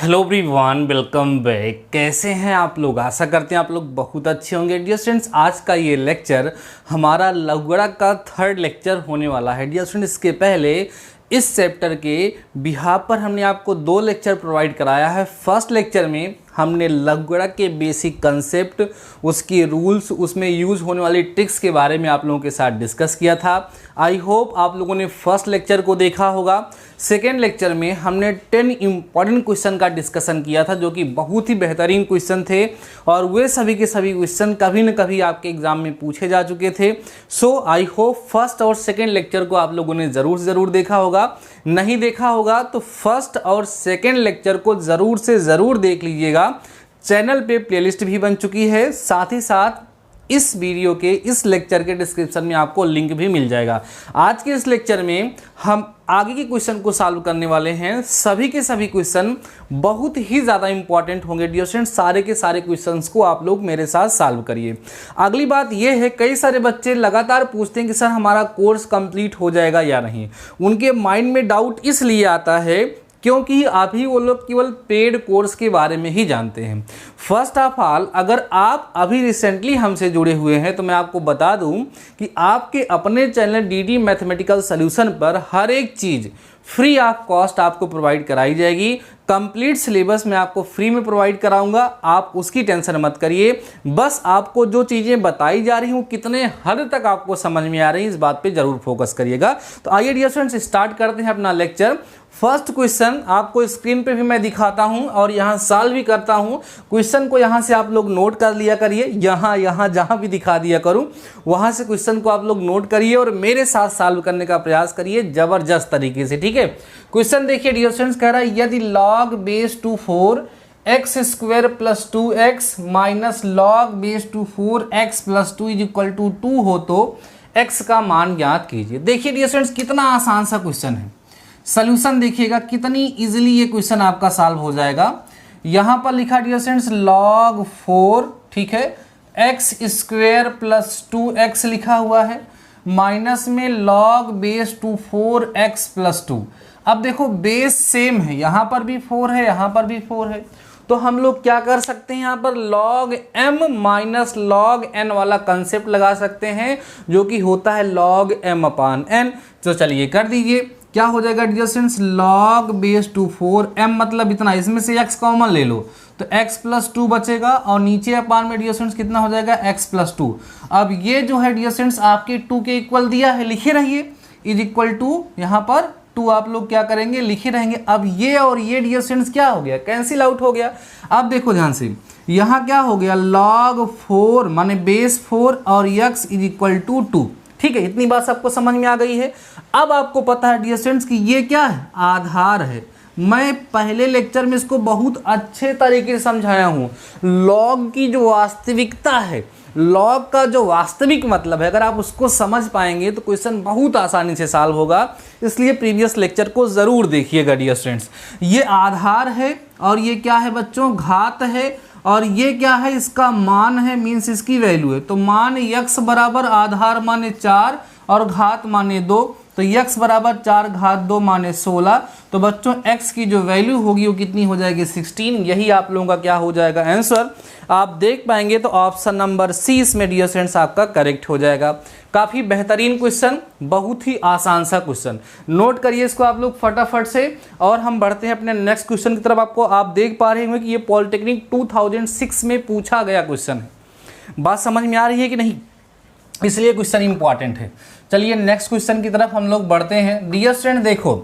Hello everyone, welcome back. कैसे हैं आप लोग? आशा करते हैं आप लोग बहुत अच्छे होंगे। डियर स्टूडेंट्स, आज का ये लेक्चर हमारा लघुगणक का थर्ड लेक्चर होने वाला है। डियर स्टूडेंट्स, इसके पहले इस चैप्टर के बिहाफ पर हमने आपको 2 लेक्चर प्रोवाइड कराया है। फर्स्ट लेक्चर में हमने लघुगणक के बेसिक कंसेप्ट, उसके रूल्स, उसमें यूज़ होने वाली ट्रिक्स के बारे में आप लोगों के साथ डिस्कस किया था। आई होप आप लोगों ने फर्स्ट लेक्चर को देखा होगा। सेकेंड लेक्चर में हमने 10 इंपॉर्टेंट क्वेश्चन का डिस्कशन किया था, जो कि बहुत ही बेहतरीन क्वेश्चन थे और वे सभी के सभी क्वेश्चन कभी न कभी आपके एग्जाम में पूछे जा चुके थे। सो आई होप फर्स्ट और सेकेंड लेक्चर को आप लोगों ने ज़रूर देखा होगा। नहीं देखा होगा तो फर्स्ट और सेकेंड लेक्चर को ज़रूर से ज़रूर देख लीजिएगा। चैनल पे प्लेलिस्ट भी बन चुकी है, साथ ही साथ इस वीडियो के इस लेक्चर के डिस्क्रिप्शन में आपको लिंक भी मिल जाएगा। आज के इस लेक्चर में हम आगे के क्वेश्चन को सॉल्व करने वाले हैं। सभी के सभी क्वेश्चन बहुत ही ज़्यादा इंपॉर्टेंट होंगे। डियर स्टूडेंट्स, सारे के सारे क्वेश्चंस को आप लोग मेरे साथ सॉल्व करिए। अगली बात यह है, कई सारे बच्चे लगातार पूछते हैं कि सर हमारा कोर्स कंप्लीट हो जाएगा या नहीं। उनके माइंड में डाउट इसलिए आता है क्योंकि अभी वो लोग केवल पेड कोर्स के बारे में ही जानते हैं। फर्स्ट ऑफ ऑल, अगर आप अभी रिसेंटली हमसे जुड़े हुए हैं तो मैं आपको बता दूं कि आपके अपने चैनल डीडी मैथमेटिकल सॉल्यूशन पर हर एक चीज़ फ्री ऑफ कॉस्ट आपको प्रोवाइड कराई जाएगी। कंप्लीट सिलेबस मैं आपको फ्री में प्रोवाइड कराऊंगा, आप उसकी टेंशन मत करिए। बस आपको जो चीज़ें बताई जा रही हूँ कितने हद तक आपको समझ में आ रही है, इस बात पे जरूर फोकस करिएगा। तो आइए डियर स्टूडेंट्स, स्टार्ट करते हैं अपना लेक्चर। फर्स्ट क्वेश्चन आपको स्क्रीन पे भी मैं दिखाता हूं और यहाँ सॉल्व भी करता हूं। क्वेश्चन को यहाँ से आप लोग नोट कर लिया करिए, यहाँ जहाँ भी दिखा दिया करूँ वहाँ से क्वेश्चन को आप लोग नोट करिए और मेरे साथ सॉल्व करने का प्रयास करिए ज़बरदस्त तरीके से, ठीक है। क्वेश्चन देखिए डियर स्टूडेंट्स, कह रहा है यदि log base two 4 x square plus 2x minus log base two 4x plus 2 is equal to 2 हो तो x का मान ज्ञात कीजिए। देखिए डियर स्टूडेंट्स, कितना आसान सा क्वेश्चन है। सॉल्यूशन देखिएगा कितनी इजीली ये क्वेश्चन आपका सॉल्व हो जाएगा। यहाँ पर लिखा डियर स्टूडेंट्स log 4, ठीक है, एक्स स्क्वायर प्लस 2x लिखा हुआ है, माइनस में log base two 4x plus 2। अब देखो बेस सेम है, यहाँ पर भी 4 है, यहाँ पर भी 4 है, तो हम लोग क्या कर सकते हैं, यहाँ पर log m minus log n वाला कंसेप्ट लगा सकते हैं, जो कि होता है log m अपान n। तो चलिए कर दीजिए, क्या हो जाएगा dear students, log base two 4 m मतलब इतना, इसमें से x कॉमन ले लो तो x प्लस 2 बचेगा और नीचे अपान में डियर स्टूडेंट्स कितना हो जाएगा, x प्लस 2। अब ये जो है डियर स्टूडेंट्स आपके 2 के इक्वल दिया है, लिखे रहिए, इज इक्वल टू यहाँ पर 2 आप लोग क्या करेंगे, लिखे रहेंगे। अब ये और ये डियर स्टूडेंट्स क्या हो गया, कैंसिल आउट हो गया। अब देखो ध्यान से, यहाँ क्या हो गया, log 4 माने बेस 4 और x इज इक्वल टू 2, ठीक है। इतनी बात सबको समझ में आ गई है। अब आपको पता है डियर स्टूडेंट्स कि ये क्या है, आधार है। मैं पहले लेक्चर में इसको बहुत अच्छे तरीके से समझाया हूँ। लॉग की जो वास्तविकता है, लॉग का जो वास्तविक मतलब है, अगर आप उसको समझ पाएंगे तो क्वेश्चन बहुत आसानी से सॉल्व होगा। इसलिए प्रीवियस लेक्चर को ज़रूर देखिएगा डियर स्टूडेंट्स। ये आधार है और ये क्या है बच्चों, घात है, और ये क्या है, इसका मान है, मीन्स इसकी वैल्यू है। तो मान x बराबर आधार माने 4 और घात माने 2, तो x बराबर 4 घात 2 माने 16। तो बच्चों x की जो वैल्यू होगी वो कितनी हो जाएगी, 16। यही आप लोगों का क्या हो जाएगा, आंसर। आप देख पाएंगे तो ऑप्शन नंबर सी इसमें डियर स्टूडेंट्स आपका करेक्ट हो जाएगा। काफ़ी बेहतरीन क्वेश्चन, बहुत ही आसान सा क्वेश्चन, नोट करिए इसको आप लोग फटाफट से। और हम बढ़ते हैं अपने नेक्स्ट क्वेश्चन की तरफ। आपको आप देख पा रहे होंगे कि ये पॉलिटेक्निक 2006 में पूछा गया क्वेश्चन है। बात समझ में आ रही है कि नहीं, इसलिए क्वेश्चन इंपॉर्टेंट है। चलिए नेक्स्ट क्वेश्चन की तरफ हम लोग बढ़ते हैं। डियर स्टूडेंट देखो,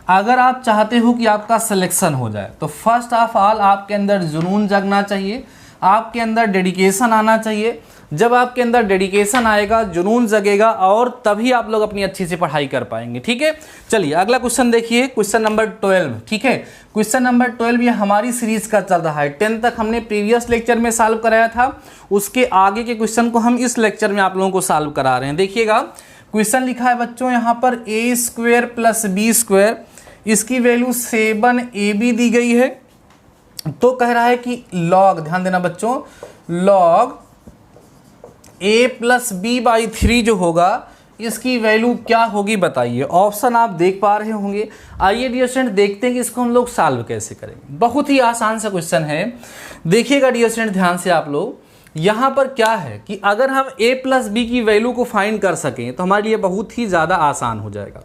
अगर आप चाहते हो कि आपका सिलेक्शन हो जाए तो फर्स्ट ऑफ ऑल आपके अंदर जुनून जगना चाहिए, आपके अंदर डेडिकेशन आना चाहिए। जब आपके अंदर डेडिकेशन आएगा, जुनून जगेगा, और तभी आप लोग अपनी अच्छी से पढ़ाई कर पाएंगे, ठीक है। चलिए अगला क्वेश्चन देखिए, क्वेश्चन नंबर 12, ठीक है। क्वेश्चन नंबर 12 ये हमारी सीरीज का चल रहा है। 10 तक हमने प्रीवियस लेक्चर में सॉल्व कराया था, उसके आगे के क्वेश्चन को हम इस लेक्चर में आप लोगों को सॉल्व करा रहे हैं। देखिएगा क्वेश्चन लिखा है बच्चों यहाँ पर a square plus B square, इसकी वैल्यू 7ab दी गई है। तो कह रहा है कि लॉग, ध्यान देना बच्चों, log a plus B by 3 जो होगा इसकी वैल्यू क्या होगी बताइए। ऑप्शन आप देख पा रहे होंगे। आइए डियर स्टूडेंट देखते हैं कि इसको हम लोग सॉल्व कैसे करेंगे। बहुत ही आसान सा क्वेश्चन है, देखिएगा डियर स्टूडेंट ध्यान से आप लोग। यहाँ पर क्या है कि अगर हम a प्लस बी की वैल्यू को फाइंड कर सकें तो हमारे लिए बहुत ही ज़्यादा आसान हो जाएगा।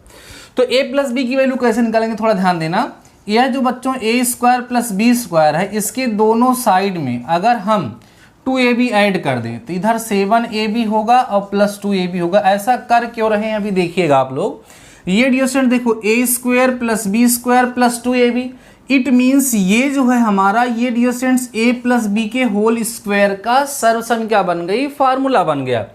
तो a प्लस बी की वैल्यू कैसे निकालेंगे, थोड़ा ध्यान देना। यह जो बच्चों a square plus B square है, इसके दोनों साइड में अगर हम 2ab ऐड कर दें तो इधर 7ab होगा और प्लस 2ab होगा। ऐसा कर क्यों रहे हैं अभी देखिएगा आप लोग। ये डियर स्टूडेंट देखो a square plus B square plus 2ab, it means ये जो है हमारा ये dear students a plus B के होल स्क्वायर का सर्वसंख्या बन गई, फार्मूला बन गया।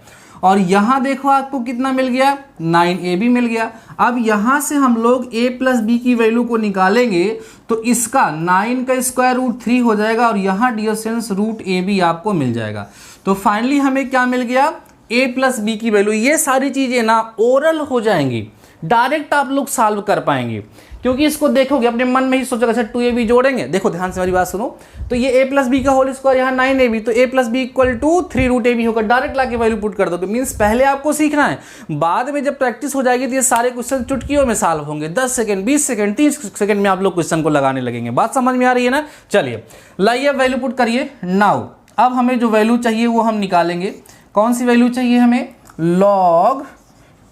और यहाँ देखो आपको कितना मिल गया, 9ab मिल गया। अब यहाँ से हम लोग a प्लस बी की वैल्यू को निकालेंगे तो इसका 9 का स्क्वायर रूट 3 हो जाएगा और यहाँ डियर स्टूडेंट्स रूट ab आपको मिल जाएगा। तो फाइनली हमें क्या मिल गया, a प्लस बी की वैल्यू। ये सारी चीज़ें ना ओरल हो जाएंगी, डायरेक्ट आप लोग सॉल्व कर पाएंगे, क्योंकि इसको देखोगे अपने मन में ही सोचोगे अच्छा 2ab जोड़ेंगे। देखो ध्यान से मेरी बात सुनो, तो ये a प्लस बी का होल स्क्वायर यहाँ 9ab, तो a plus B equal to 3 root ab होगा। डायरेक्ट लाके वैल्यू पुट कर दोगे। मीन्स पहले आपको सीखना है, बाद में जब प्रैक्टिस हो जाएगी तो ये सारे क्वेश्चन चुटकियों में सॉल्व होंगे। 10 सेकंड 20 सेकंड 30 सेकंड में आप लोग क्वेश्चन को लगाने लगेंगे। बात समझ में आ रही है ना। चलिए लाइए वैल्यू पुट करिए। नाउ अब हमें जो वैल्यू चाहिए वो हम निकालेंगे। कौन सी वैल्यू चाहिए हमें, log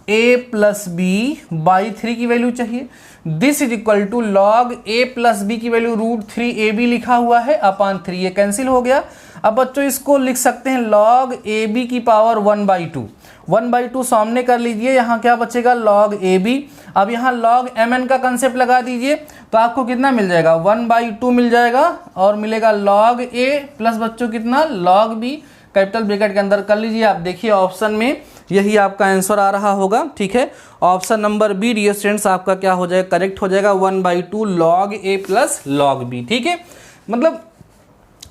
a plus B by 3 की वैल्यू चाहिए। This is equal to log a plus B की वैल्यू रूट 3ab लिखा हुआ है अपान 3, ये कैंसिल हो गया। अब बच्चों इसको लिख सकते हैं लॉग ab की पावर 1/2, 1/2 सामने कर लीजिए, यहाँ क्या बचेगा लॉग ab। अब यहाँ लॉग mn का कंसेप्ट लगा दीजिए तो आपको कितना मिल जाएगा, 1/2 मिल जाएगा और मिलेगा लॉग a प्लस बच्चों कितना लॉग b, कैपिटल ब्रैकेट के अंदर कर लीजिए। आप देखिए ऑप्शन में यही आपका आंसर आ रहा होगा, ठीक है। Option number B dear students आपका क्या हो जाएगा, करेक्ट हो जाएगा, 1/2 log a plus log b, ठीक है। मतलब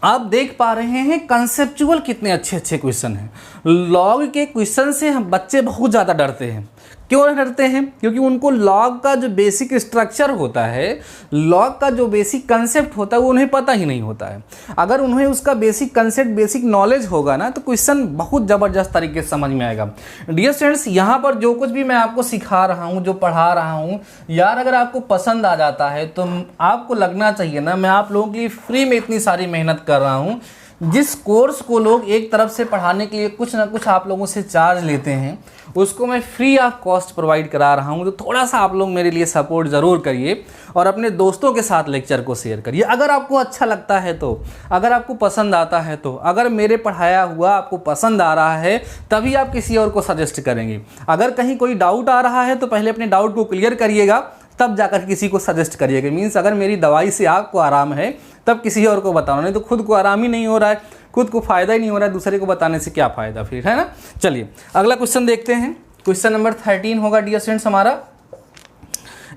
आप देख पा रहे हैं कंसेप्चुअल कितने अच्छे अच्छे क्वेश्चन हैं। लॉग के क्वेश्चन से हम बच्चे बहुत ज़्यादा डरते हैं। क्यों डरते हैं, क्योंकि उनको लॉग का जो बेसिक स्ट्रक्चर होता है, लॉग का जो बेसिक कंसेप्ट होता है वो उन्हें पता ही नहीं होता है। अगर उन्हें उसका बेसिक कंसेप्ट बेसिक नॉलेज होगा ना तो क्वेश्चन बहुत ज़बरदस्त तरीके से समझ में आएगा। डियर स्टूडेंट्स यहाँ पर जो कुछ भी मैं आपको सिखा रहा हूँ, जो पढ़ा रहा हूँ यार, अगर आपको पसंद आ जाता है तो आपको लगना चाहिए ना मैं आप लोगों के लिए फ्री में इतनी सारी मेहनत कर रहा हूँ। जिस कोर्स को लोग एक तरफ से पढ़ाने के लिए कुछ ना कुछ आप लोगों से चार्ज लेते हैं, उसको मैं फ्री ऑफ कॉस्ट प्रोवाइड करा रहा हूँ। तो थोड़ा सा आप लोग मेरे लिए सपोर्ट ज़रूर करिए और अपने दोस्तों के साथ लेक्चर को शेयर करिए। अगर आपको अच्छा लगता है तो, अगर आपको पसंद आता है तो, अगर मेरे पढ़ाया हुआ आपको पसंद आ रहा है तभी आप किसी और को सजेस्ट करेंगे। अगर कहीं कोई डाउट आ रहा है तो पहले अपने डाउट को क्लियर करिएगा, तब जाकर किसी को सजेस्ट करिएगा। मीन्स अगर मेरी दवाई से आपको आराम है तब किसी और को बताना, नहीं तो खुद को आराम ही नहीं हो रहा है, खुद को फ़ायदा ही नहीं हो रहा है, दूसरे को बताने से क्या फ़ायदा फिर, है ना। चलिए अगला क्वेश्चन देखते हैं। क्वेश्चन नंबर 13 होगा डियर स्टूडेंट्स हमारा।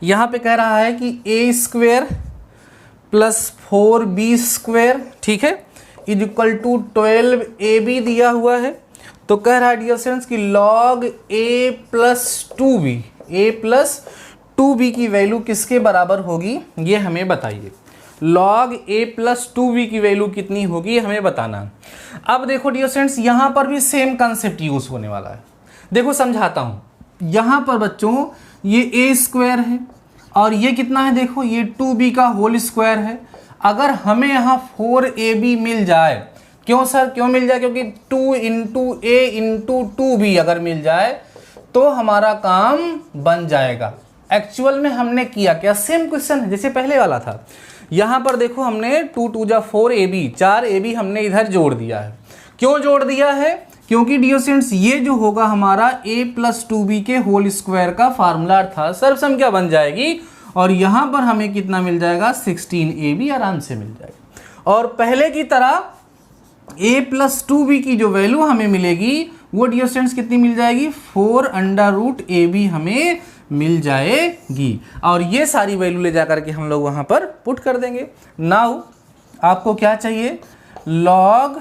यहाँ पे कह रहा है कि a square plus 4b square, ठीक है, इज इक्वल टू 12ab दिया हुआ है। तो कह रहा है डियर स्टूडेंट्स कि log a plus 2b, a plus 2b की वैल्यू किसके बराबर होगी ये हमें बताइए। लॉग a प्लस 2b की वैल्यू कितनी होगी हमें बताना। अब देखो डियर स्टूडेंट्स यहाँ पर भी सेम कंसेप्ट यूज होने वाला है। देखो समझाता हूँ। यहाँ पर बच्चों ये a स्क्वायर है और ये कितना है, देखो ये 2b का होल स्क्वायर है। अगर हमें यहाँ 4ab मिल जाए, क्यों सर क्यों मिल जाए, क्योंकि 2 इंटू a इंटू 2b अगर मिल जाए तो हमारा काम बन जाएगा। एक्चुअल में हमने किया क्या, सेम क्वेश्चन है जैसे पहले वाला था। यहाँ पर देखो हमने 2 2 जा 4ab, 4ab हमने इधर जोड़ दिया है। क्यों जोड़ दिया है, क्योंकि डियर स्टूडेंट्स ये जो होगा हमारा a प्लस 2b के होल स्क्वायर का फार्मूला था, सर्वसंख्या बन जाएगी और यहाँ पर हमें कितना मिल जाएगा 16ab आराम से मिल जाएगा। और पहले की तरह a प्लस 2b की जो वैल्यू हमें मिलेगी वो डियर स्टूडेंट्स कितनी मिल जाएगी, 4√ab हमें मिल जाएगी। और ये सारी वैल्यू ले जाकर के हम लोग वहाँ पर पुट कर देंगे। नाउ आपको क्या चाहिए, लॉग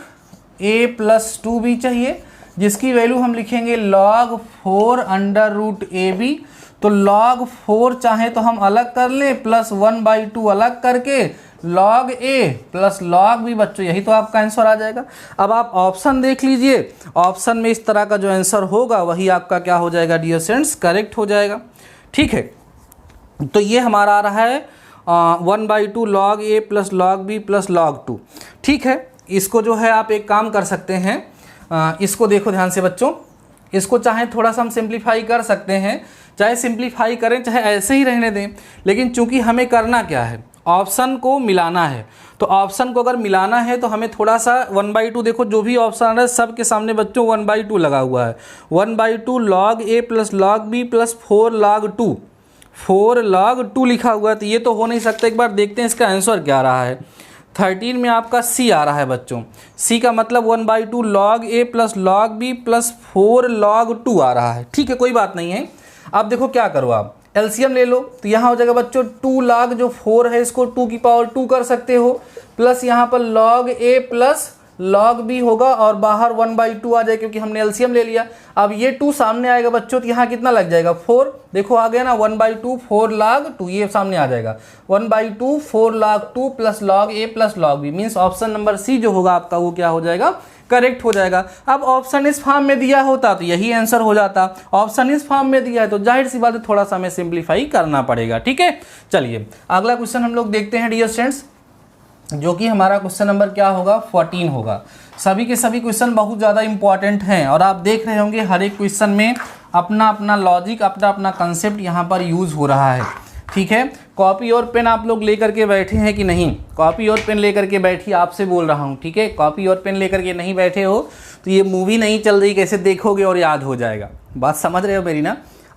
a प्लस 2b चाहिए, जिसकी वैल्यू हम लिखेंगे लॉग 4√ab। तो लॉग 4 चाहे तो हम अलग कर लें, प्लस 1/2 अलग करके log a plus log b बच्चों, यही तो आपका आंसर आ जाएगा। अब आप ऑप्शन देख लीजिए, ऑप्शन में इस तरह का जो आंसर होगा वही आपका क्या हो जाएगा डियर स्टूडेंट्स, करेक्ट हो जाएगा। ठीक है, तो ये हमारा आ रहा है 1/2 log a plus log b plus log 2। ठीक है, इसको जो है आप एक काम कर सकते हैं, इसको देखो ध्यान से बच्चों, इसको चाहे थोड़ा सा हम सिंप्लीफाई कर सकते हैं, चाहे सिंप्लीफाई करें चाहे ऐसे ही रहने दें, लेकिन चूंकि हमें करना क्या है, ऑप्शन को मिलाना है। तो ऑप्शन को अगर मिलाना है तो हमें थोड़ा सा 1/2, देखो जो भी ऑप्शन आ रहा है सब के सामने बच्चों 1/2 लगा हुआ है। 1/2 log a plus log b plus 4 log 2, 4 log 2 लिखा हुआ है, तो ये तो हो नहीं सकता। एक बार देखते हैं इसका आंसर क्या आ रहा है। 13 में आपका सी आ रहा है बच्चों, सी का मतलब 1/2 log a plus log b plus 4 log 2 आ रहा है। ठीक है, कोई बात नहीं है। अब देखो क्या करो, आप एलसीएम ले लो, तो यहाँ हो जाएगा बच्चों 2 log जो 4 है इसको 2 की पावर 2 कर सकते हो, प्लस यहाँ पर log a plus log b होगा और बाहर 1/2 आ जाएगा क्योंकि हमने एलसीएम ले लिया। अब ये 2 सामने आएगा बच्चों, तो यहाँ कितना लग जाएगा 4, देखो आ गया ना 1/2 4 log 2, ये सामने आ जाएगा 1/2 4 log 2 plus log a plus log b, means option number C जो होगा आपका वो क्या हो जाएगा, करेक्ट हो जाएगा। अब ऑप्शन इस फॉर्म में दिया होता तो यही आंसर हो जाता, ऑप्शन इस फॉर्म में दिया है तो जाहिर सी बात है थोड़ा सा हमें सिंप्लीफाई करना पड़ेगा। ठीक है, चलिए अगला क्वेश्चन हम लोग देखते हैं डियर स्टूडेंट्स, जो कि हमारा क्वेश्चन नंबर क्या होगा, 14 होगा। सभी के सभी क्वेश्चन बहुत ज़्यादा इंपॉर्टेंट हैं और आप देख रहे होंगे हर एक क्वेश्चन में अपना अपना लॉजिक, अपना अपना कंसेप्ट यहाँ पर यूज़ हो रहा है। ठीक है, कॉपी और पेन आप लोग लेकर के बैठे हैं कि नहीं, कॉपी और पेन लेकर के बैठिए, आपसे बोल रहा हूँ। ठीक है, कॉपी और पेन लेकर के नहीं बैठे हो तो ये मूवी नहीं चल रही, कैसे देखोगे और याद हो जाएगा, बात समझ रहे हो मेरी ना।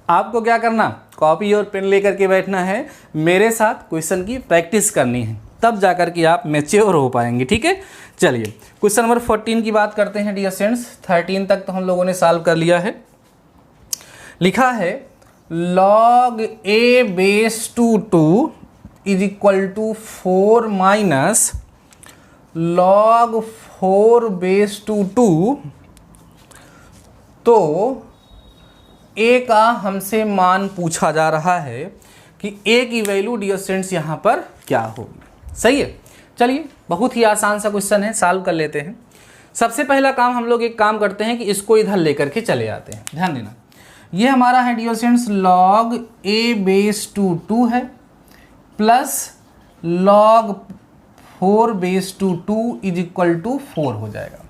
आपको क्या करना, कॉपी और पेन लेकर के बैठना है, मेरे साथ क्वेश्चन की प्रैक्टिस करनी है, तब जाकर के आप मैच्योर हो पाएंगे। ठीक है, चलिए क्वेश्चन नंबर 14 की बात करते हैं डियर स्टूडेंट्स। 13 तक तो हम लोगों ने सॉल्व कर लिया है। लिखा है log a base two 2 is equal to 4 minus log 4 base two 2, तो a का हमसे मान पूछा जा रहा है कि a की वैल्यू डियर स्टूडेंट्स यहाँ पर क्या होगी। सही है, चलिए बहुत ही आसान सा क्वेश्चन है, सॉल्व कर लेते हैं। सबसे पहला काम हम लोग एक काम करते हैं कि इसको इधर लेकर के चले आते हैं। ध्यान देना, ये हमारा है dear students log a base two 2 है plus log 4 base two 2 is equal to 4 हो जाएगा।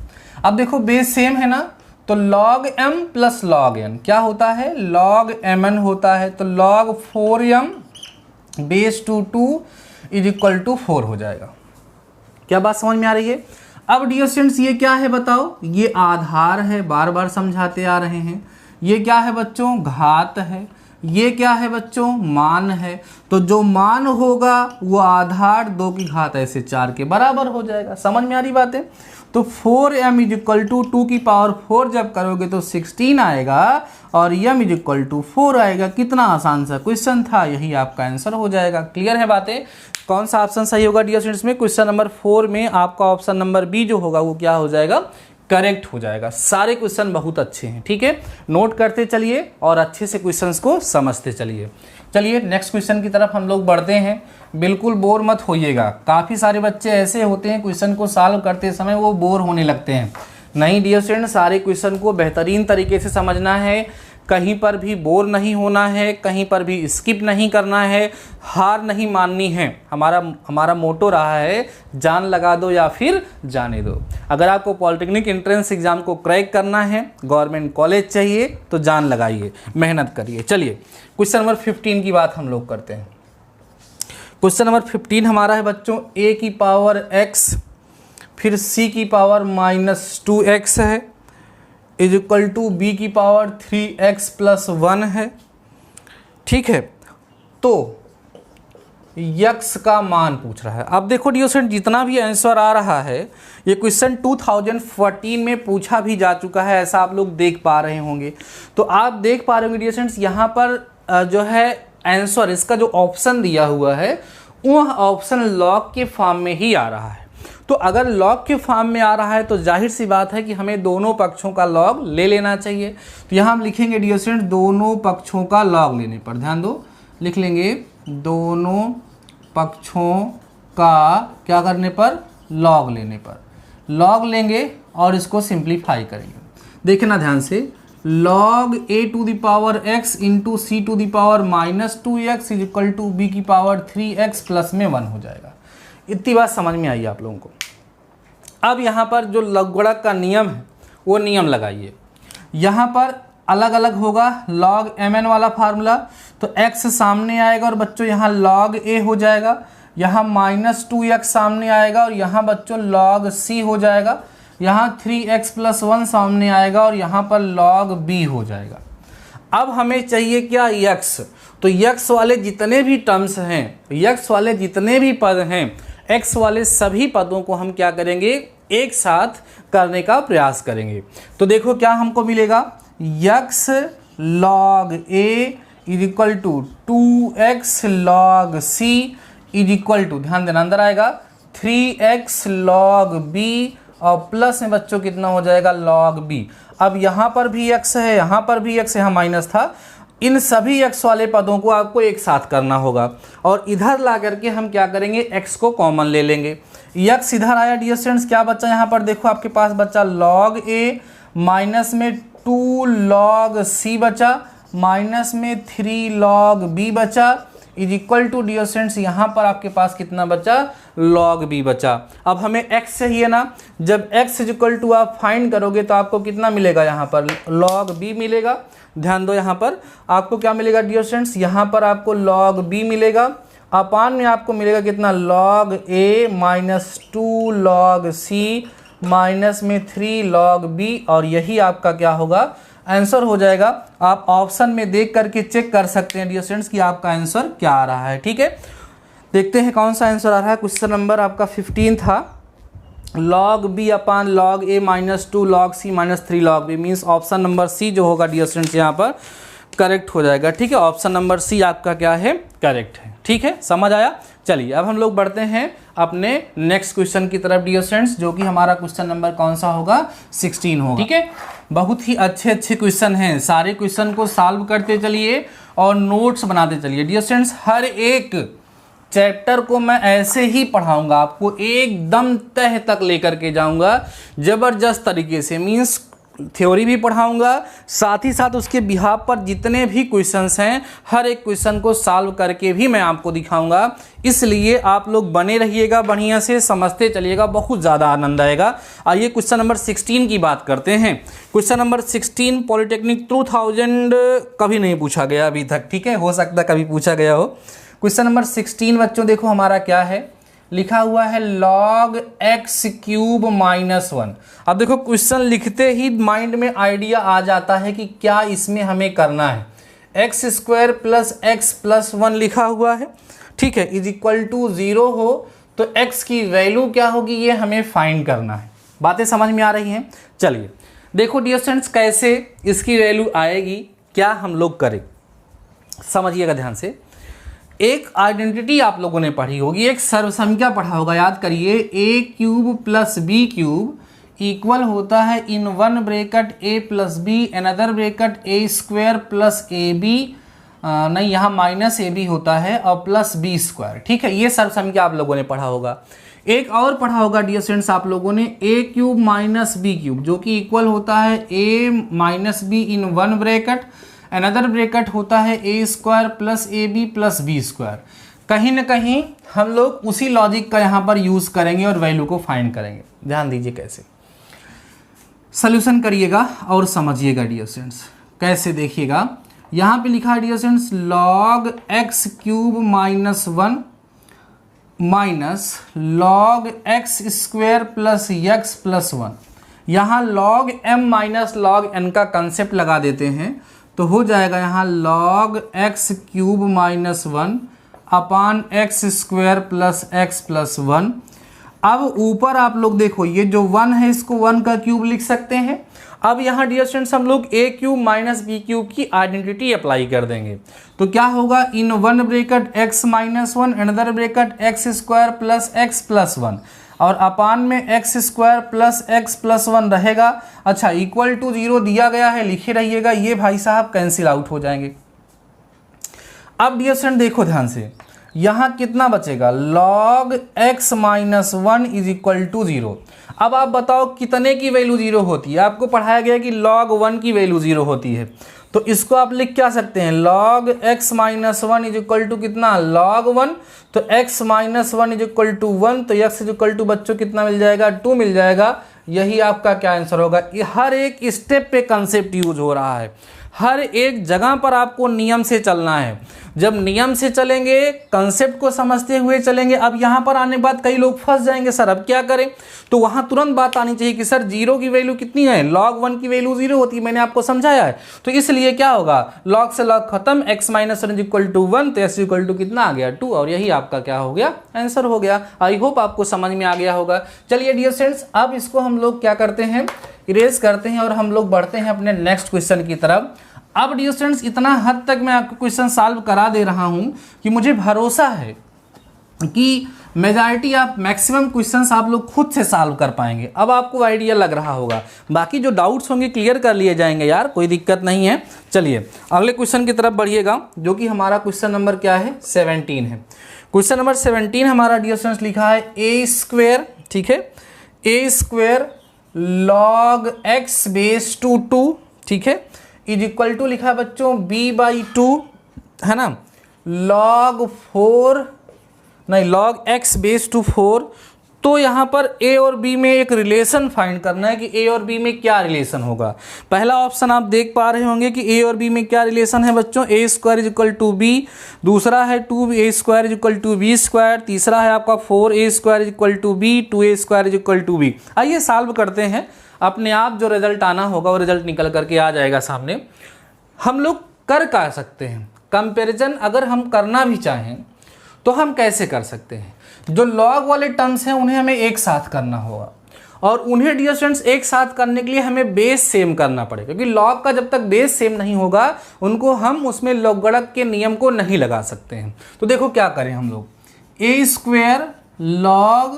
अब देखो बेस सेम है ना, तो log m plus log n क्या होता है, log mn होता है, तो log 4m base two 2 is equal to 4 हो जाएगा। क्या बात समझ में आ रही है। अब डियर स्टूडेंट्स ये क्या है बताओ, ये आधार है, बार बार समझाते आ रहे हैं। ये क्या है बच्चों, घात है। ये क्या है बच्चों, मान है। तो जो मान होगा वो आधार 2 की घात ऐसे 4 के बराबर हो जाएगा। समझ में आ रही बात है। तो 4m इज इक्वल टू 2 की पावर 4 जब करोगे तो 16 आएगा और m इज इक्वल टू 4 आएगा। कितना आसान सा क्वेश्चन था, यही आपका आंसर हो जाएगा। क्लियर है बातें। कौन सा ऑप्शन सही होगा डियर स्टूडेंट्स में, क्वेश्चन नंबर 4 में आपका ऑप्शन नंबर बी जो होगा वो क्या हो जाएगा, करेक्ट हो जाएगा। सारे क्वेश्चन बहुत अच्छे हैं। ठीक है, नोट करते चलिए और अच्छे से क्वेश्चंस को समझते चलिए। चलिए नेक्स्ट क्वेश्चन की तरफ हम लोग बढ़ते हैं। बिल्कुल बोर मत होइएगा, काफ़ी सारे बच्चे ऐसे होते हैं क्वेश्चन को सॉल्व करते समय वो बोर होने लगते हैं। नहीं डियर स्टूडेंट, सारे क्वेश्चन को बेहतरीन तरीके से समझना है, कहीं पर भी बोर नहीं होना है, कहीं पर भी स्किप नहीं करना है, हार नहीं माननी है। हमारा मोटो रहा है जान लगा दो या फिर जाने दो। अगर आपको पॉलिटेक्निक एंट्रेंस एग्जाम को क्रैक करना है, गवर्नमेंट कॉलेज चाहिए, तो जान लगाइए, मेहनत करिए। चलिए क्वेश्चन नंबर 15 की बात हम लोग करते हैं। क्वेश्चन नंबर 15 हमारा है बच्चों a की पावर x फिर c की पावर -2x है इज इक्वल टू बी की पावर 3x प्लस 1 है। ठीक है, तो यक्स का मान पूछ रहा है। अब देखो डियर स्टूडेंट, जितना भी आंसर आ रहा है ये क्वेश्चन 2014 में पूछा भी जा चुका है, ऐसा आप लोग देख पा रहे होंगे। तो आप देख पा रहे होंगे डियर स्टूडेंट्स, यहाँ पर जो है आंसर, इसका जो ऑप्शन दिया हुआ है वह ऑप्शन लॉग के फॉर्म में ही आ रहा है। तो अगर लॉग के फॉर्म में आ रहा है तो जाहिर सी बात है कि हमें दोनों पक्षों का लॉग ले लेना चाहिए। तो यहाँ हम लिखेंगे डियर स्टूडेंट, दोनों पक्षों का लॉग लेने पर, ध्यान दो, लिख लेंगे दोनों पक्षों का क्या करने पर, लॉग लेने पर। लॉग लेंगे और इसको सिंप्लीफाई करेंगे। देखना ध्यान से, log a to the power x into C to the power -2x is equal to B की पावर 3x प्लस में 1 हो जाएगा। इतनी बात समझ में आई आप लोगों को। अब यहाँ पर जो लघुगणक का नियम है वो नियम लगाइए। यहाँ पर अलग अलग होगा log mn वाला फार्मूला, तो x सामने आएगा और बच्चों यहाँ log a हो जाएगा, यहाँ -2x सामने आएगा और यहाँ बच्चों log c हो जाएगा, यहाँ 3x प्लस 1 सामने आएगा और यहाँ पर log b हो जाएगा। अब हमें चाहिए क्या, x। तो x वाले जितने भी टर्म्स हैं, x वाले जितने भी पद हैं, x वाले सभी पदों को हम क्या करेंगे, एक साथ करने का प्रयास करेंगे। तो देखो क्या हमको मिलेगा, x log a is equal to 2x log c is equal to, ध्यान देना अंदर आएगा, 3x log b और प्लस में बच्चों कितना हो जाएगा, log b। अब यहाँ पर भी x है, यहाँ पर भी x है, यहाँ माइनस था। इन सभी x वाले पदों को आपको एक साथ करना होगा और इधर ला करके हम क्या करेंगे, x को कॉमन ले लेंगे। x इधर आया डियर स्टूडेंट्स, क्या बच्चा यहाँ पर देखो आपके पास बच्चा log a, माइनस में 2 log c बचा, माइनस में 3 log b बचा, is equal to dear students यहाँ पर आपके पास कितना बचा, log b बचा। अब हमें x चाहिए ना, जब x इज इक्वल टू आप फाइंड करोगे तो आपको कितना मिलेगा, यहाँ पर log b मिलेगा। ध्यान दो यहाँ पर आपको क्या मिलेगा डियर स्टूडेंट्स, यहाँ पर आपको log b मिलेगा, अपान में आपको मिलेगा कितना, log a minus 2 log c minus में 3 log b, और यही आपका क्या होगा, आंसर हो जाएगा। आप ऑप्शन में देख करके चेक कर सकते हैं डियर स्टूडेंट्स कि आपका आंसर क्या आ रहा है। ठीक है, देखते हैं कौन सा आंसर आ रहा है। क्वेश्चन नंबर आपका 15 था, log b upon log a minus 2 log c minus 3 log b, means option number C जो होगा डियर स्टूडेंट्स यहाँ पर करेक्ट हो जाएगा। ठीक है, ऑप्शन नंबर सी आपका क्या है, करेक्ट है। ठीक है, समझ आया। चलिए अब हम लोग बढ़ते हैं अपने नेक्स्ट क्वेश्चन की तरफ डियर स्टूडेंट्स, जो कि हमारा क्वेश्चन नंबर कौन सा होगा, 16 होगा। ठीक है, बहुत ही अच्छे क्वेश्चन हैं, सारे क्वेश्चन को सॉल्व करते चलिए और नोट्स बनाते चलिए डियर स्टूडेंट्स। हर एक चैप्टर को मैं ऐसे ही पढ़ाऊंगा, आपको एकदम तह तक लेकर के जाऊंगा जबरदस्त तरीके से, मीन्स थ्योरी भी पढ़ाऊंगा, साथ ही साथ उसके बिहाफ पर जितने भी क्वेश्चंस हैं हर एक क्वेश्चन को सॉल्व करके भी मैं आपको दिखाऊंगा। इसलिए आप लोग बने रहिएगा, बढ़िया से समझते चलिएगा, बहुत ज़्यादा आनंद आएगा। आइए क्वेश्चन नंबर 16 की बात करते हैं। क्वेश्चन नंबर 16 पॉलिटेक्निक 2000 कभी नहीं पूछा गया अभी तक। ठीक है, हो सकता है कभी पूछा गया हो। क्वेश्चन नंबर 16 बच्चों देखो हमारा क्या है, लिखा हुआ है log x क्यूब माइनस 1। अब देखो क्वेश्चन लिखते ही माइंड में आइडिया आ जाता है कि क्या इसमें हमें करना है। X square plus x plus 1 लिखा हुआ है, ठीक है, इज इक्वल टू 0 हो तो x की वैल्यू क्या होगी ये हमें फाइंड करना है। बातें समझ में आ रही हैं। चलिए देखो डियर स्टूडेंट्स कैसे इसकी वैल्यू आएगी, क्या हम लोग करें, समझिएगा ध्यान से। एक आइडेंटिटी आप लोगों ने पढ़ी होगी, एक सर्वसंख्या पढ़ा होगा, याद करिए, A cube plus B cube equal होता है in one bracket A plus B another bracket A square plus A B, नहीं यहाँ माइनस ए बी होता है और प्लस बी स्क्वायर। ठीक है, ये सर्वसंख्या आप लोगों ने पढ़ा होगा। एक और पढ़ा होगा डियर स्टूडेंट्स आप लोगों ने, A cube minus B cube, जो कि इक्वल होता है A minus B in one bracket another bracket होता है A square plus A B plus B square. कहीं ना कहीं हम लोग उसी लॉजिक का यहाँ पर यूज़ करेंगे और वैल्यू को फाइंड करेंगे। ध्यान दीजिए कैसे, सॉल्यूशन करिएगा और समझिएगा डियर स्टूडेंट्स। कैसे देखिएगा, यहाँ पे लिखा है dear students log x cube minus 1 minus log x square plus x plus 1। यहाँ log m minus log n का कंसेप्ट लगा देते हैं तो हो जाएगा यहाँ log x cube minus 1 upon x square plus x plus 1। अब ऊपर आप लोग देखो ये जो 1 है इसको 1 का क्यूब लिख सकते हैं। अब यहाँ डियर स्टूडेंट्स हम लोग ए क्यूब माइनस बी क्यूब की आइडेंटिटी अप्लाई कर देंगे तो क्या होगा, इन one bracket x minus 1 another bracket x square plus x plus 1 और अपान में x square plus x plus 1 रहेगा। अच्छा, इक्वल टू 0 दिया गया है, लिखे रहिएगा, ये भाई साहब कैंसिल आउट हो जाएंगे। अब डियर स्टूडेंट देखो ध्यान से, यहाँ कितना बचेगा, log x minus 1 is equal to 0। अब आप बताओ कितने की वैल्यू 0 होती है। आपको पढ़ाया गया कि log 1 की वैल्यू 0 होती है, तो इसको आप लिख क्या सकते हैं, log x minus 1 is equal to कितना, log 1। तो x minus 1 is equal to 1, तो x इज इक्वल टू बच्चों कितना मिल जाएगा, 2 मिल जाएगा। यही आपका क्या आंसर होगा। हर एक स्टेप पे कंसेप्ट यूज हो रहा है, हर एक जगह पर आपको नियम से चलना है। जब नियम से चलेंगे, कंसेप्ट को समझते हुए चलेंगे। अब यहाँ पर आने के बाद कई लोग फंस जाएंगे, सर अब क्या करें। तो वहाँ तुरंत बात आनी चाहिए कि सर 0 की वैल्यू कितनी है, log 1 की वैल्यू 0 होती है, मैंने आपको समझाया है। तो इसलिए क्या होगा, log से log खत्म, x माइनस 1 इक्वल टू 1, तो x इक्वल टू कितना आ गया, 2। और यही आपका क्या हो गया, आंसर हो गया। आई होप आपको समझ में आ गया होगा। चलिए डियर स्टूडेंट्स, अब इसको हम लोग क्या करते हैं, इरेज करते हैं और हम लोग बढ़ते हैं अपने नेक्स्ट क्वेश्चन की तरफ। अब डियर स्टूडेंट्स, इतना हद तक मैं आपको क्वेश्चन सॉल्व करा दे रहा हूं कि मुझे भरोसा है कि मेजॉरिटी आप मैक्सिमम क्वेश्चंस आप लोग खुद से सॉल्व कर पाएंगे। अब आपको आइडिया लग रहा होगा, बाकी जो डाउट्स होंगे क्लियर कर लिए जाएंगे यार, कोई दिक्कत नहीं है। चलिए अगले क्वेश्चन की तरफ बढ़िएगा, जो कि हमारा क्वेश्चन नंबर क्या है, 17 है। क्वेश्चन नंबर 17 हमारा डियर स्टूडेंट्स लिखा है ए स्क्वायर, ठीक है, A square log x base two 2, ठीक है, इज इक्वल टू लिखा है बच्चों b/2, है ना, log x बेस टू 4। तो यहाँ पर a और b में एक रिलेशन फाइंड करना है कि a और b में क्या रिलेशन होगा। पहला ऑप्शन आप देख पा रहे होंगे कि a और b में क्या रिलेशन है बच्चों, a square is equal to b, दूसरा है 2a square is equal to b square, तीसरा है आपका 4a square is equal to b, 2a square is equal to b। आइए सॉल्व करते हैं, अपने आप जो रिजल्ट आना होगा वो रिजल्ट निकल करके आ जाएगा सामने। हम लोग कर सकते हैं कंपैरिजन, अगर हम करना भी चाहें तो हम कैसे कर सकते हैं। जो लॉग वाले टर्म्स हैं उन्हें हमें एक साथ करना होगा, और उन्हें डियर स्टूडेंट्स एक साथ करने के लिए हमें बेस सेम करना पड़ेगा, क्योंकि लॉग का जब तक बेस सेम नहीं होगा उनको हम उसमें लॉगगणक के नियम को नहीं लगा सकते हैं। तो देखो क्या करें हम लोग, A square log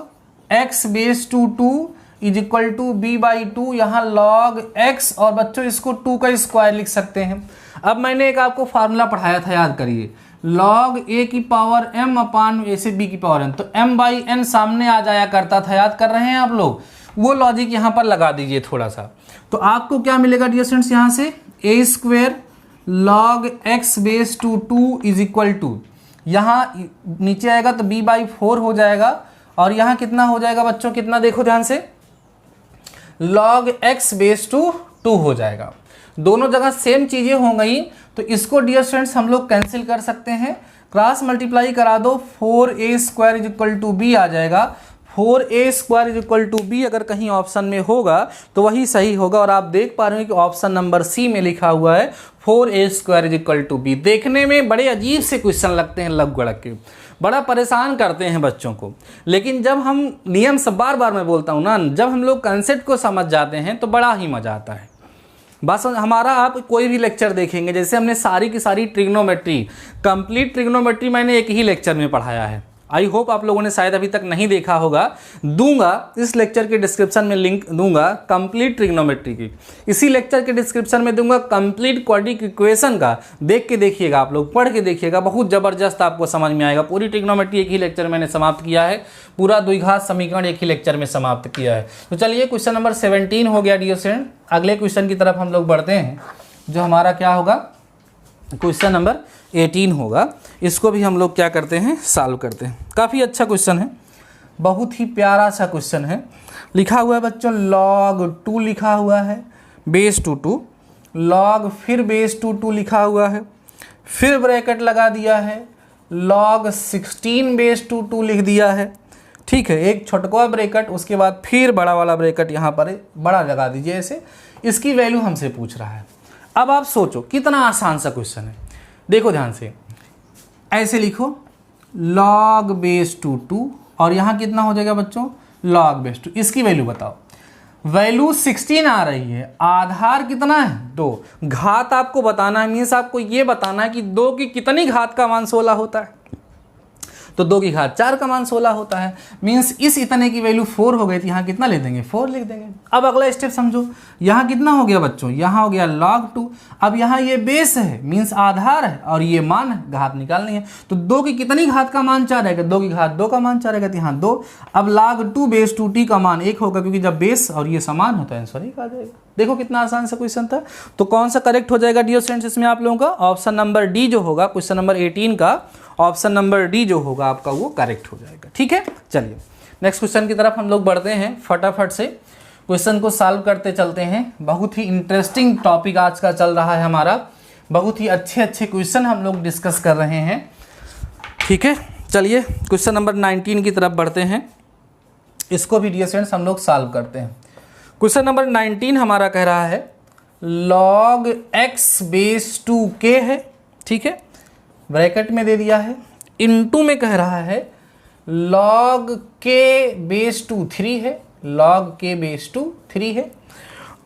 x base two 2 is equal to b/2, यहाँ log x, और बच्चों इसको 2 का स्क्वायर लिख सकते हैं। अब मैंने एक आपको फार्मूला पढ़ाया था, याद करिए, log a की पावर m अपान a से b की पावर n, तो m/n सामने आ जाया करता था, याद कर रहे हैं आप लोग। वो लॉजिक यहाँ पर लगा दीजिए थोड़ा सा, तो आपको क्या मिलेगा डियर स्टूडेंट्स, यहाँ से a square log x base two 2 is equal to, यहाँ नीचे आएगा तो b/4 हो जाएगा, और यहाँ कितना हो जाएगा बच्चों, कितना देखो ध्यान से, log x बेस टू 2 हो जाएगा। दोनों जगह सेम चीज़ें हो गई, तो इसको डियर स्टूडेंट्स हम लोग कैंसिल कर सकते हैं, क्रॉस मल्टीप्लाई करा दो, 4a square is equal to b आ जाएगा। 4a square is equal to b अगर कहीं ऑप्शन में होगा तो वही सही होगा, और आप देख पा रहे हैं कि ऑप्शन नंबर सी में लिखा हुआ है 4a square is equal to b। देखने में बड़े अजीब से क्वेश्चन लगते हैं लघुगणक के, बड़ा परेशान करते हैं बच्चों को, लेकिन जब हम नियम से बार बार मैं बोलता हूँ ना, जब हम लोग कंसेप्ट को समझ जाते हैं तो बड़ा ही मज़ा आता है। बस हमारा आप कोई भी लेक्चर देखेंगे, जैसे हमने सारी की सारी ट्रिग्नोमेट्री, कंप्लीट ट्रिग्नोमेट्री मैंने एक ही लेक्चर में पढ़ाया है। आई होप आप लोगों ने शायद अभी तक नहीं देखा होगा, दूंगा इस लेक्चर के डिस्क्रिप्शन में लिंक दूंगा कंप्लीट ट्रिग्नोमेट्री की, इसी लेक्चर के डिस्क्रिप्शन में दूंगा कंप्लीट क्वाड्रेटिक इक्वेशन का, देख के देखिएगा, आप लोग पढ़ के देखिएगा, बहुत ज़बरदस्त आपको समझ में आएगा। पूरी ट्रिग्नोमेट्री एक ही लेक्चर मैंने समाप्त किया है, पूरा द्विघात समीकरण एक ही लेक्चर में समाप्त किया है। तो चलिए क्वेश्चन नंबर 17 हो गया डियर स्टूडेंट। अगले क्वेश्चन की तरफ हम लोग बढ़ते हैं, जो हमारा क्या होगा, क्वेश्चन नंबर 18 होगा। इसको भी हम लोग क्या करते हैं, सॉल्व करते हैं। काफ़ी अच्छा क्वेश्चन है, बहुत ही प्यारा सा क्वेश्चन है। लिखा हुआ है बच्चों log 2 लिखा हुआ है, बेस टू 2, log फिर बेस टू 2 लिखा हुआ है, फिर ब्रैकेट लगा दिया है, log 16 बेस टू 2 लिख दिया है, ठीक है, एक छोटका ब्रैकेट, उसके बाद फिर बड़ा वाला ब्रैकेट यहाँ पर बड़ा लगा दीजिए ऐसे। इसकी वैल्यू हमसे पूछ रहा है। अब आप सोचो कितना आसान सा क्वेश्चन है, देखो ध्यान से, ऐसे लिखो log बेस टू 2, और यहाँ कितना हो जाएगा बच्चों, log बेस 2। इसकी वैल्यू बताओ, वैल्यू 16 आ रही है, आधार कितना है 2, घात आपको बताना है, मीन्स आपको ये बताना है कि 2 की कितनी घात का मान 16 होता है। तो 2 की घात 4 का मान 16 होता है। मीन्स इस इतने की वैल्यू 4 हो गई थी, यहाँ कितना ले देंगे 4 लिख देंगे। अब अगला स्टेप समझो, यहाँ कितना हो गया बच्चों, यहाँ हो गया log 2। अब यहाँ ये बेस है मीन्स आधार है और ये मान है, घात निकालनी है। तो 2 की कितनी घात का मान 4 रहेगा, 2 की घात 2 का मान 4 रहेगा, तो यहाँ 2। अब log 2 बेस 2t का मान 1 होगा, क्योंकि जब बेस और ये समान होता है आंसर 1 आ जाएगा। देखो कितना आसान सा क्वेश्चन था। तो कौन सा करेक्ट हो जाएगा डियर स्टूडेंट्स इसमें आप लोगों का, ऑप्शन नंबर डी जो होगा, क्वेश्चन नंबर 18 का ऑप्शन नंबर डी जो होगा आपका वो करेक्ट हो जाएगा। ठीक है, चलिए नेक्स्ट क्वेश्चन की तरफ हम लोग बढ़ते हैं। फटाफट से क्वेश्चन को सॉल्व करते चलते हैं। बहुत ही इंटरेस्टिंग टॉपिक आज का चल रहा है हमारा, बहुत ही अच्छे अच्छे क्वेश्चन हम लोग डिस्कस कर रहे हैं। ठीक है, चलिए क्वेश्चन नंबर 19 की तरफ बढ़ते हैं, इसको भी डियर स्टूडेंट्स हम लोग सॉल्व करते हैं। क्वेश्चन नंबर 19 हमारा कह रहा है log x बेस 2k है, ठीक है, ब्रैकेट में दे दिया है, इनटू में कह रहा है log k बेस 2 3 है, log k बेस 2 3 है,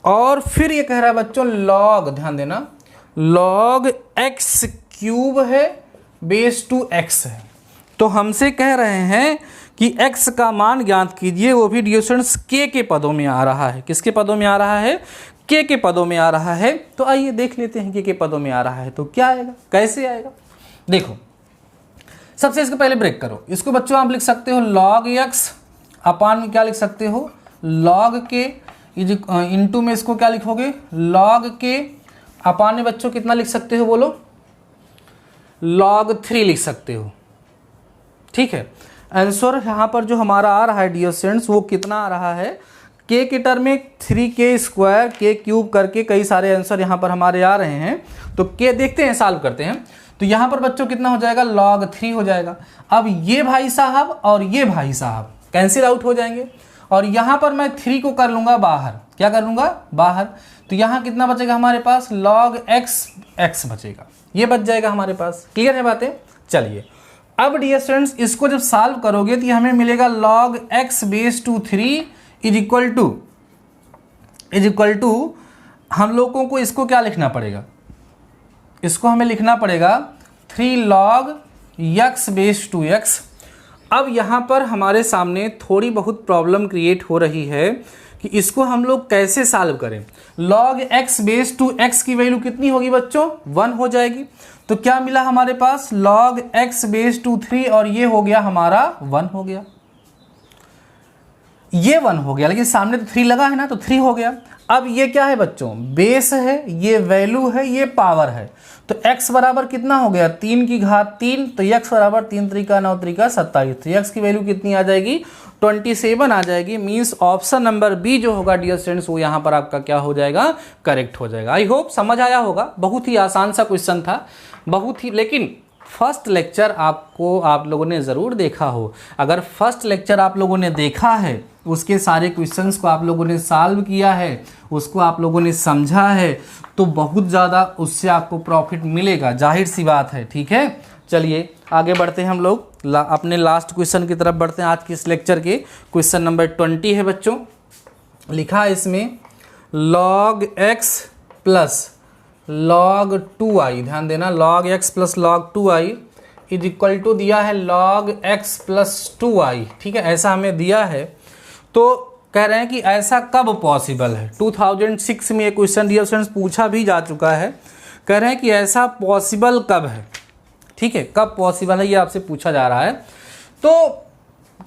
और फिर ये कह रहा है बच्चों log, ध्यान देना, log x क्यूब है बेस 2 x है। तो हमसे कह रहे हैं कि x का मान ज्ञात कीजिए, वो भी डियर स्टूडेंट्स k के पदों में आ रहा है। किसके पदों में आ रहा है, k के पदों में आ रहा है। तो आइए देख लेते हैं k के पदों में आ रहा है तो क्या आएगा, कैसे आएगा। देखो सबसे इसको पहले ब्रेक करो, इसको बच्चों आप लिख सकते हो log x अपान में क्या लिख सकते हो log k, इनटू में इसको क्या लिखोगे log k, अपान में बच्चों कितना लिख सकते हो बोलो, log 3 लिख सकते हो। ठीक है, आंसर यहाँ पर जो हमारा आ रहा है डियर स्टूडेंट्स वो कितना आ रहा है, k के टर्म में 3k स्क्वायर k क्यूब करके कई सारे आंसर यहाँ पर हमारे आ रहे हैं। तो k देखते हैं, सॉल्व करते हैं। तो यहाँ पर बच्चों कितना हो जाएगा log 3 हो जाएगा। अब ये भाई साहब और ये भाई साहब कैंसिल आउट हो जाएंगे, और यहाँ पर मैं 3 को कर लूँगा बाहर, क्या कर लूँगा बाहर। तो यहाँ कितना बचेगा हमारे पास log x बचेगा, ये बच जाएगा हमारे पास। क्लियर है बातें। चलिए अब डियर स्टूडेंट्स इसको जब सॉल्व करोगे तो हमें मिलेगा log x base 2 3 is equal to हम लोगों को इसको क्या लिखना पड़ेगा, इसको हमें लिखना पड़ेगा 3 log x बेस 2x। अब यहाँ पर हमारे सामने थोड़ी बहुत प्रॉब्लम क्रिएट हो रही है कि इसको हम लोग कैसे सॉल्व करें। log x बेस 2x की वैल्यू कितनी होगी बच्चों 1 हो जाएगी। तो क्या मिला हमारे पास log x बेस 2 3, और ये हो गया हमारा 1 हो गया, ये 1 हो गया, लेकिन सामने तो 3 लगा है ना, तो 3 हो गया। अब ये क्या है बच्चों, बेस है, ये वैल्यू है, ये पावर है। तो x बराबर कितना हो गया 3 की घात 3, तो x बराबर 3 त्रिका 9 त्रिका 27। तो x की वैल्यू कितनी आ जाएगी 27 आ जाएगी। मीन्स ऑप्शन नंबर बी जो होगा डियर स्टूडेंट्स वो यहाँ पर आपका क्या हो जाएगा, करेक्ट हो जाएगा। आई होप समझ आया होगा, बहुत ही आसान सा क्वेश्चन था, बहुत ही, लेकिन फर्स्ट लेक्चर आपको आप लोगों ने ज़रूर देखा हो। अगर फर्स्ट लेक्चर आप लोगों ने देखा है, उसके सारे क्वेश्चंस को आप लोगों ने सॉल्व किया है, उसको आप लोगों ने समझा है, तो बहुत ज़्यादा उससे आपको प्रॉफिट मिलेगा, जाहिर सी बात है। ठीक है, चलिए आगे बढ़ते हैं हम लोग, अपने लास्ट क्वेश्चन की तरफ बढ़ते हैं। आज के इस लेक्चर के क्वेश्चन नंबर 20 है बच्चों, लिखा है इसमें log x plus log 2i, ध्यान देना log x plus log 2i is equal to दिया है log x प्लस 2i। ठीक है, ऐसा हमें दिया है। तो कह रहे हैं कि ऐसा कब पॉसिबल है। 2006 में ये क्वेश्चन डियर स्टूडेंट्स पूछा भी जा चुका है। कह रहे हैं कि ऐसा पॉसिबल कब है, ठीक है, कब पॉसिबल है ये आपसे पूछा जा रहा है। तो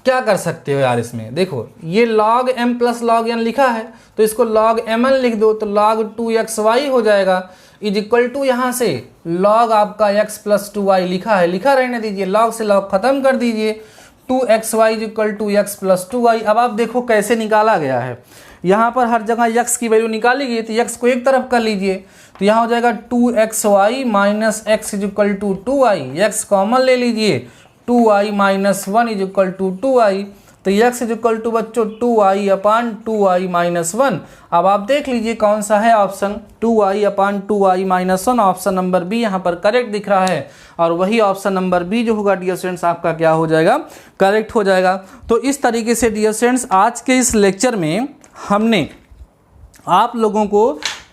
क्या कर सकते हो यार, इसमें देखो ये log m plus log n लिखा है, तो इसको log mn लिख दो, तो log 2xy हो जाएगा इज इक्वल टू यहाँ से log आपका x प्लस 2y लिखा है, लिखा रहने दीजिए, log से log खत्म कर दीजिए, 2xy is equal to x plus 2y। अब आप देखो कैसे निकाला गया है, यहाँ पर हर जगह x की वैल्यू निकाली गई, तो x को एक तरफ कर लीजिए, तो यहाँ हो जाएगा 2xy minus x is equal to 2y, x common ले लीजिए, 2y minus 1 is equal to 2y, तो x इज इक्वल टू बच्चों 2y अपान 2y माइनस 1। अब आप देख लीजिए कौन सा है option, 2y upon 2y minus 1, option number B यहाँ पर करेक्ट दिख रहा है, और वही ऑप्शन नंबर बी जो होगा डियर स्टूडेंट्स आपका क्या हो जाएगा, करेक्ट हो जाएगा। तो इस तरीके से डियर स्टूडेंट्स आज के इस लेक्चर में हमने आप लोगों को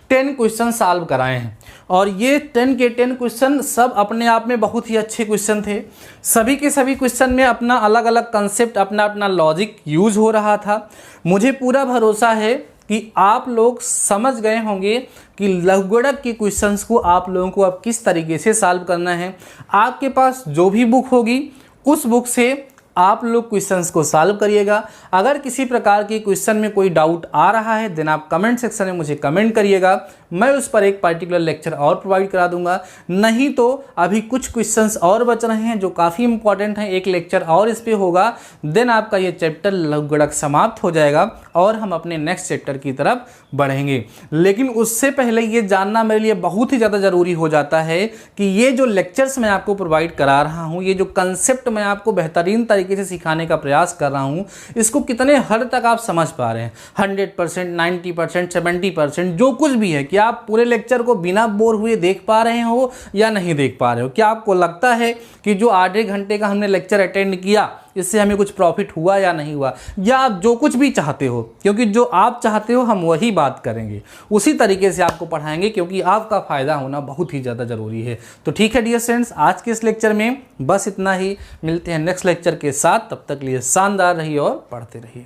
10 क्वेश्चन सॉल्व कराए हैं और ये 10 के 10 क्वेश्चन सब अपने आप में बहुत ही अच्छे क्वेश्चन थे। सभी के सभी क्वेश्चन में अपना अलग अलग कंसेप्ट, अपना अपना लॉजिक यूज हो रहा था। मुझे पूरा भरोसा है कि आप लोग समझ गए होंगे कि लघुगणक के क्वेश्चंस को आप लोगों को अब किस तरीके से सॉल्व करना है। आपके पास जो भी बुक होगी उस बुक से आप लोग क्वेश्चंस को सॉल्व करिएगा। अगर किसी प्रकार के क्वेश्चन में कोई डाउट आ रहा है देन आप कमेंट सेक्शन में मुझे कमेंट करिएगा, मैं उस पर एक पर्टिकुलर लेक्चर और प्रोवाइड करा दूंगा। नहीं तो अभी कुछ क्वेश्चंस और बच रहे हैं जो काफ़ी इंपॉर्टेंट हैं, एक लेक्चर और इस पर होगा, देन आपका ये चैप्टर लघुगणक समाप्त हो जाएगा और हम अपने नेक्स्ट चैप्टर की तरफ बढ़ेंगे। लेकिन उससे पहले ये जानना मेरे लिए बहुत ही ज़्यादा ज़रूरी हो जाता है कि ये जो लेक्चर्स मैं आपको प्रोवाइड करा रहा हूँ, ये जो कंसेप्ट मैं आपको बेहतरीन तरीके से सिखाने का प्रयास कर रहा हूँ, इसको कितने हद तक आप समझ पा रहे हैं। 100%, 90%, 70%, जो कुछ भी है, क्या आप पूरे लेक्चर को बिना बोर हुए देख पा रहे हो या नहीं देख पा रहे हो? क्या आपको लगता है कि जो आधे घंटे का हमने लेक्चर अटेंड किया इससे हमें कुछ प्रॉफिट हुआ या नहीं हुआ? या आप जो कुछ भी चाहते हो, क्योंकि जो आप चाहते हो हम वही बात करेंगे, उसी तरीके से आपको पढ़ाएंगे, क्योंकि आपका फ़ायदा होना बहुत ही ज़्यादा ज़रूरी है। तो ठीक है डियर स्टूडेंट्स, आज के इस लेक्चर में बस इतना ही। मिलते हैं नेक्स्ट लेक्चर के साथ, तब तक लिए शानदार रहिए और पढ़ते रहिए।